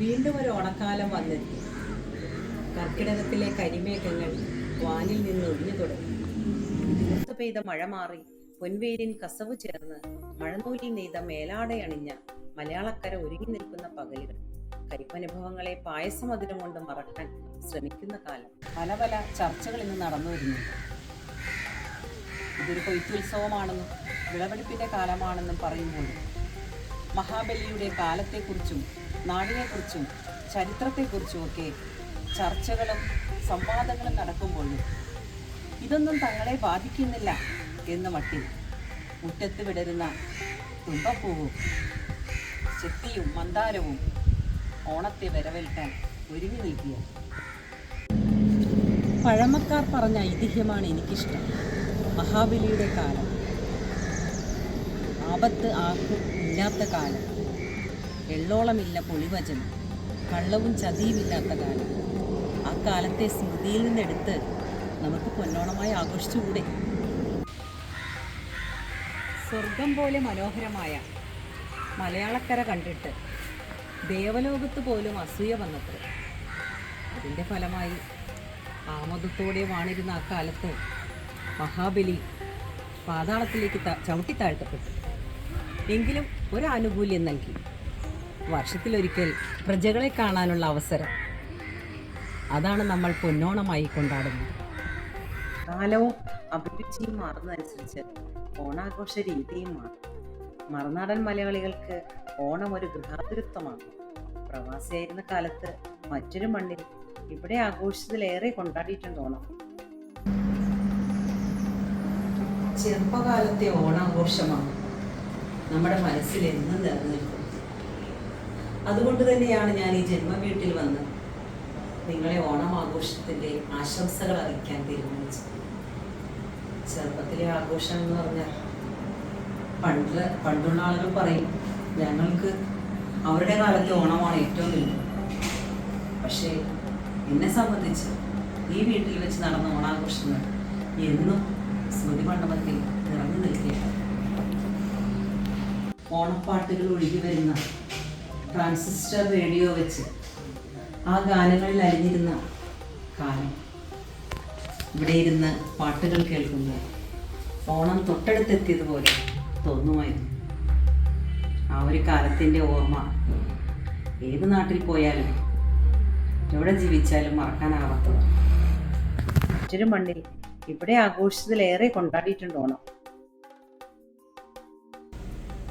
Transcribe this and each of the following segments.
വീണ്ടും ഒരു ഓണക്കാലം വന്നെത്തി. കർക്കിടകത്തിലെ കരിമേഘങ്ങൾ വാനിൽ നിന്ന് ഒഴിഞ്ഞു തുടങ്ങി. തീർത്ത് പെയ്ത മഴ മാറി പൊൻവേരിൻ കസവ് ചേർന്ന് മഴനൂലിൽ നെയ്ത മേലാടയണിഞ്ഞ മലയാളക്കര ഒരുങ്ങി നിൽക്കുന്ന പകലുകൾ, കൈപ്പനുഭവങ്ങളെ പായസമധുരം കൊണ്ട് മറക്കാൻ ശ്രമിക്കുന്ന കാലം. പല പല ചർച്ചകൾ ഇന്ന് നടന്നു വരുന്നുണ്ട്. ഇതൊരു കൊയ്ത്തുത്സവമാണെന്നും വിളവെടുപ്പിന്റെ കാലമാണെന്നും പറയുമ്പോൾ മഹാബലിയുടെ കാലത്തെക്കുറിച്ചും നാടിനെക്കുറിച്ചും ചരിത്രത്തെക്കുറിച്ചുമൊക്കെ ചർച്ചകളും സംവാദങ്ങളും നടക്കുമ്പോഴും ഇതൊന്നും തങ്ങളെ ബാധിക്കുന്നില്ല എന്ന മട്ടിൽ മുറ്റത്ത് വിടരുന്ന തുമ്പപ്പൂവും ചെത്തിയും മന്ദാരവും ഓണത്തെ വരവേൽക്കാൻ ഒരുങ്ങി നിൽക്കുക. പഴമക്കാർ പറഞ്ഞ ഐതിഹ്യമാണ് എനിക്കിഷ്ടം. മഹാബലിയുടെ കാലം, ആപത്ത് ആർക്കും ഇല്ലാത്ത കാലം, എള്ളോളമില്ല പൊളിവചനം, കള്ളവും ചതിയുമില്ലാത്ത കാലം. ആ കാലത്തെ സ്മൃതിയിൽ നിന്നെടുത്ത് നമുക്ക് പൊന്നോണമായി ആഘോഷിച്ചുകൂടെ? സ്വർഗം പോലെ മനോഹരമായ മലയാളക്കര കണ്ടിട്ട് ദേവലോകത്ത് പോലും അസൂയ വന്നത്രേ. അതിൻ്റെ ഫലമായി ആമോദത്തോടെ വാണിരുന്ന ആ കാലത്ത് മഹാബലി പാതാളത്തിലേക്ക് ചവിട്ടിത്താഴ്ത്തപ്പെട്ടു. എങ്കിലും ഒരു ആനുകൂല്യം നൽകി. വർഷത്തിലൊരിക്കൽ പ്രജകളെ കാണാനുള്ള അവസരം. അതാണ് നമ്മൾ പൊന്നോണമായി കൊണ്ടാടുന്നത്. കാലവും അഭിരുചിയും മാറുന്നതനുസരിച്ച് ഓണാഘോഷ രീതിയും മാറും. മറുനാടൻ മലയാളികൾക്ക് ഓണം ഒരു ഗൃഹാതുരത്വമാണ്. പ്രവാസിയായിരുന്ന കാലത്ത് മറ്റൊരു മണ്ണിൽ ഇവിടെ ആഘോഷത്തിലേറെ കൊണ്ടാടിയിട്ടുണ്ട് ഓണം. ചെറുപ്പകാലത്തെ ഓണാഘോഷമാണ് നമ്മുടെ മനസ്സിൽ എന്നും നിലനിൽക്കുന്നത്. അതുകൊണ്ട് തന്നെയാണ് ഞാൻ ഈ ജന്മവീട്ടിൽ വന്ന് നിങ്ങളെ ഓണം ആഘോഷത്തിൻ്റെ ആശംസകൾ അറിയിക്കാൻ തീരുമാനിച്ചത്. ചെറുപ്പത്തിലെ ആഘോഷം എന്ന് പറഞ്ഞാൽ പണ്ടുള്ള ആളുകൾ പറയും ഞങ്ങൾക്ക് അവരുടെ കാലത്തെ ഓണമാണ് ഏറ്റവും വലുത്. പക്ഷേ എന്നെ സംബന്ധിച്ച് ഈ വീട്ടിൽ വെച്ച് നടന്ന ഓണാഘോഷങ്ങൾ എന്നും സ്മൃതി മണ്ഡപത്തിൽ നിറഞ്ഞു നിൽക്കുകയാണ്. ഓണപ്പാട്ടുകൾ ഒഴുകി വരുന്ന ട്രാൻസിസ്റ്റർ റേഡിയോ വെച്ച് ആ ഗാനങ്ങളിൽ അലിഞ്ഞിരുന്ന കാലം. ഇവിടെ ഇരുന്ന് പാട്ടുകൾ കേൾക്കുമ്പോൾ ഓണം തൊട്ടടുത്തെത്തിയതുപോലെ തോന്നുമായിരുന്നു. ആ ഒരു കാലത്തിൻ്റെ ഓർമ്മ ഏത് നാട്ടിൽ പോയാലും എവിടെ ജീവിച്ചാലും മറക്കാനാവാത്തത്. മറ്റൊരു മണ്ണിൽ ഇവിടെ ആഘോഷത്തിലേറെ കൊണ്ടാടിയിട്ടുണ്ട് ഓണം.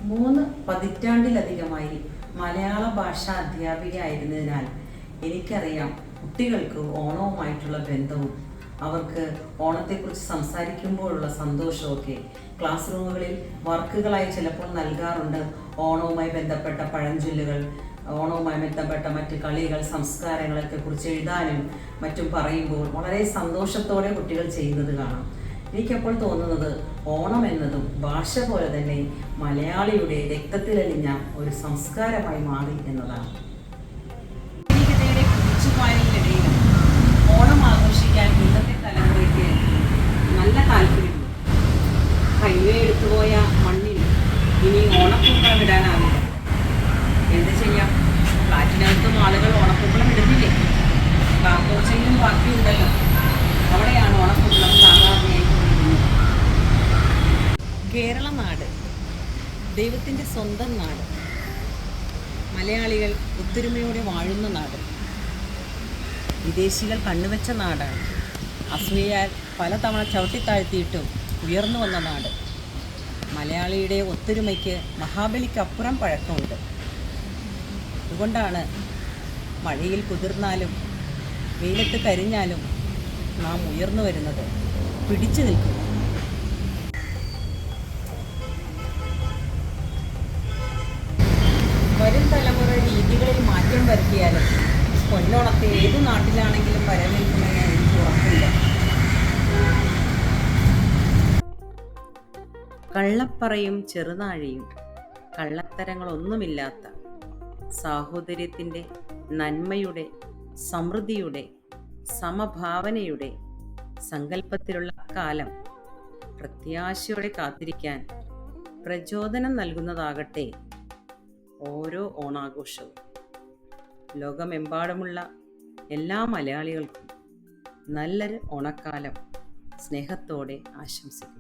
3 പതിറ്റാണ്ടിലധികമായി മലയാള ഭാഷാ അധ്യാപികയായിരുന്നതിനാൽ എനിക്കറിയാം കുട്ടികൾക്ക് ഓണവുമായിട്ടുള്ള ബന്ധവും അവർക്ക് ഓണത്തെക്കുറിച്ച് സംസാരിക്കുമ്പോഴുള്ള സന്തോഷമൊക്കെ. ക്ലാസ് റൂമുകളിൽ വർക്കുകളായി ചിലപ്പോൾ നൽകാറുണ്ട്. ഓണവുമായി ബന്ധപ്പെട്ട പഴഞ്ചൊല്ലുകൾ, ഓണവുമായി ബന്ധപ്പെട്ട മറ്റ് കളികൾ, സംസ്കാരങ്ങളൊക്കെ കുറിച്ച് എഴുതാനും മറ്റും പറയുമ്പോൾ വളരെ സന്തോഷത്തോടെ കുട്ടികൾ ചെയ്യുന്നത് കാണാം. എനിക്കപ്പോൾ തോന്നുന്നത് ഓണം എന്നതും ഭാഷ പോലെ തന്നെ മലയാളിയുടെ രക്തത്തിലലിഞ്ഞ ഒരു സംസ്കാരമായി മാറി എന്നതാണ്. കുതിച്ചുപായലിനിടയിലും ഓണം ആഘോഷിക്കാൻ ഇന്നത്തെ തലമുറയ്ക്ക് നല്ല താല്പര്യമുണ്ട്. ഹൈവേ എടുത്തുപോയ മണ്ണിൽ ഇനി ഓണപ്പൂക്കളം ഇടാനാവില്ല. എന്ത് ചെയ്യാം, ഫ്ലാറ്റിനകത്തും ആളുകൾ ഓണപ്പൂക്കളം ഇടുന്നില്ലേ? കാക്കോച്ചയിലും ബാക്കിയുണ്ടല്ലോ, അവിടെയാണ് ഓണപ്പൂക്കളം സാധാരണയായി കൊണ്ടിരുന്നത്. കേരള നാട് ദൈവത്തിൻ്റെ സ്വന്തം നാട്, മലയാളികൾ ഒത്തൊരുമയോടെ വാഴുന്ന നാട്, വിദേശികൾ കണ്ണുവെച്ച നാടാണ്. അസൂയയാൽ പലതവണ ചവിട്ടിത്താഴ്ത്തിയിട്ടും ഉയർന്നു വന്ന നാട്. മലയാളിയുടെ ഒത്തൊരുമയ്ക്ക് മഹാബലിക്കപ്പുറം പഴക്കമുണ്ട്. അതുകൊണ്ടാണ് മഴയിൽ കുതിർന്നാലും വെയിലത്ത് കരിഞ്ഞാലും നാം ഉയർന്നു വരുന്നത്, പിടിച്ചു നിൽക്കുന്നു. വരും തലമുറ രീതികളിൽ മാറ്റം വരുത്തിയാലും പൊന്നോണത്തെ ഏതു നാട്ടിലാണെങ്കിലും വരവേൽക്കുമെന്ന് എനിക്ക് ഉറപ്പില്ല. കള്ളപ്പറയും ചെറുനാഴിയും കള്ളത്തരങ്ങളൊന്നുമില്ലാത്ത സാഹോദര്യത്തിൻ്റെ, നന്മയുടെ, സമൃദ്ധിയുടെ, സമഭാവനയുടെ സങ്കല്പത്തിലുള്ള കാലം പ്രത്യാശയോടെ കാത്തിരിക്കാൻ പ്രചോദനം നൽകുന്നതാകട്ടെ ഓരോ ഓണാഘോഷവും. ലോകമെമ്പാടുമുള്ള എല്ലാ മലയാളികൾക്കും നല്ലൊരു ഓണക്കാലം സ്നേഹത്തോടെ ആശംസിക്കുന്നു.